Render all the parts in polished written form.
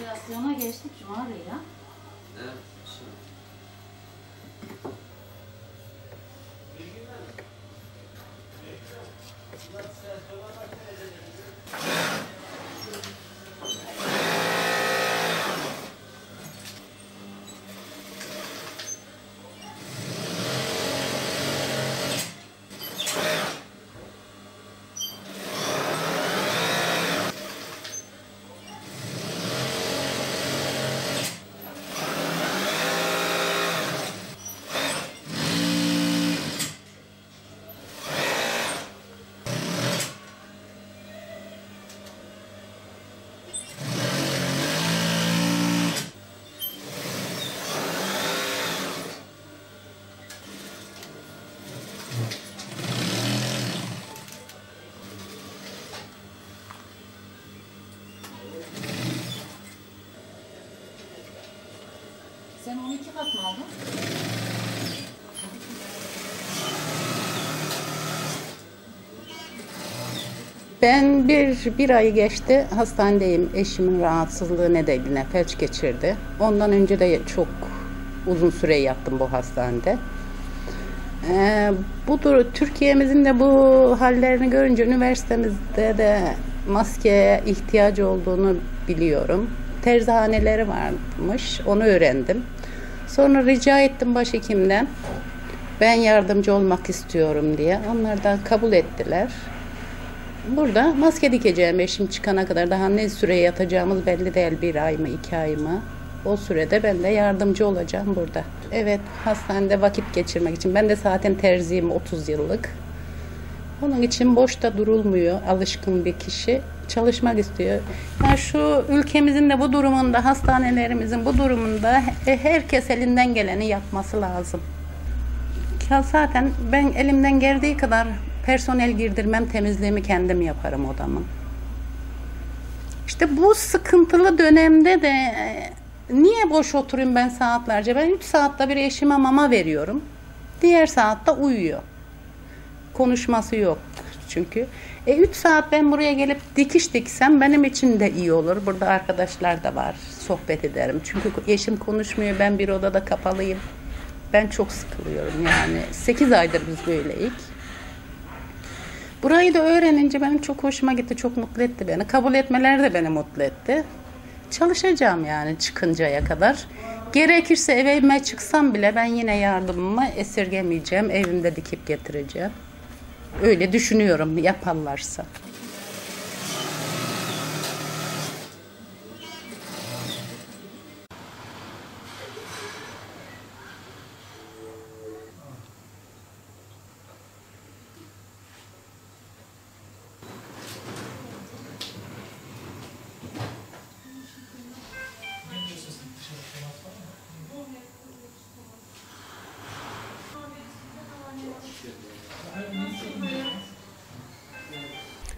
Operasyona geçtik Cuma Bey ya. Evet. Sen 12 kat mı aldın? Ben bir ay geçti hastanedeyim. Eşimin rahatsızlığı nedeniyle felç geçirdi. Ondan önce de çok uzun süre yattım bu hastanede. Türkiye'mizin de bu hallerini görünce üniversitemizde de maskeye ihtiyacı olduğunu biliyorum. Terzihaneleri varmış, onu öğrendim. Sonra rica ettim başhekimden. Ben yardımcı olmak istiyorum diye. Onlar da kabul ettiler. Burada maske dikeceğim eşim çıkana kadar. Daha ne süre yatacağımız belli değil. 1 ay mı 2 ay mı? O sürede ben de yardımcı olacağım burada. Evet, hastanede vakit geçirmek için. Ben de zaten terziyim 30 yıllık. Onun için boşta durulmuyor. Alışkın bir kişi çalışmak istiyor. Yani şu ülkemizin de bu durumunda, hastanelerimizin bu durumunda herkes elinden geleni yapması lazım. Ya zaten ben elimden geldiği kadar personel girdirmem, temizliğimi kendim yaparım odamın. İşte bu sıkıntılı dönemde de niye boş oturayım ben saatlerce? Ben 3 saatte bir eşime mama veriyorum. Diğer saatte uyuyor. Konuşması yok çünkü. 3 saat ben buraya gelip dikiş diksem benim için de iyi olur. Burada arkadaşlar da var. Sohbet ederim. Çünkü eşim konuşmuyor. Ben bir odada kapalıyım. Ben çok sıkılıyorum yani. 8 aydır biz böyleyiz. Burayı da öğrenince benim çok hoşuma gitti. Çok mutlu etti beni. Kabul etmeleri de beni mutlu etti. Çalışacağım yani çıkıncaya kadar. Gerekirse evime çıksam bile ben yine yardımımı esirgemeyeceğim. Evimde dikip getireceğim. Öyle düşünüyorum yaparlarsa.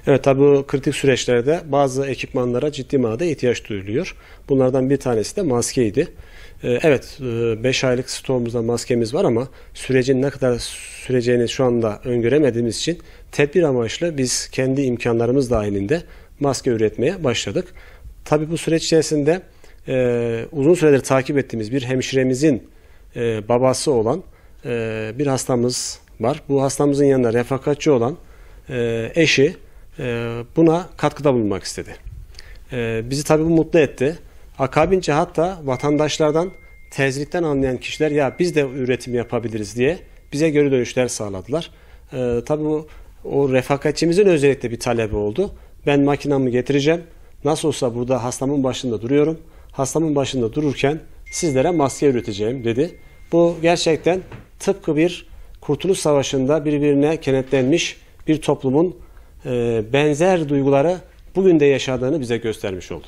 Evet, tabi bu kritik süreçlerde bazı ekipmanlara ciddi manada ihtiyaç duyuluyor. Bunlardan bir tanesi de maskeydi. Evet, 5 aylık stoğumuzda maskemiz var ama sürecin ne kadar süreceğini şu anda öngöremediğimiz için tedbir amaçlı biz kendi imkanlarımız dahilinde maske üretmeye başladık. Tabi bu süreç içerisinde uzun süredir takip ettiğimiz bir hemşiremizin babası olan bir hastamız var. Bu hastamızın yanında refakatçi olan eşi buna katkıda bulunmak istedi. Bizi tabii bu mutlu etti. Akabince hatta vatandaşlardan, terzilikten anlayan kişiler ya biz de üretim yapabiliriz diye bize geri dönüşler sağladılar. Tabii o refakatçimizin özellikle bir talebi oldu. Ben makinamı getireceğim. Nasıl olsa burada hastamın başında duruyorum. Hastamın başında dururken sizlere maske üreteceğim dedi. Bu gerçekten tıpkı bir Kurtuluş Savaşı'nda birbirine kenetlenmiş bir toplumun benzer duyguları bugün de yaşadığını bize göstermiş oldu.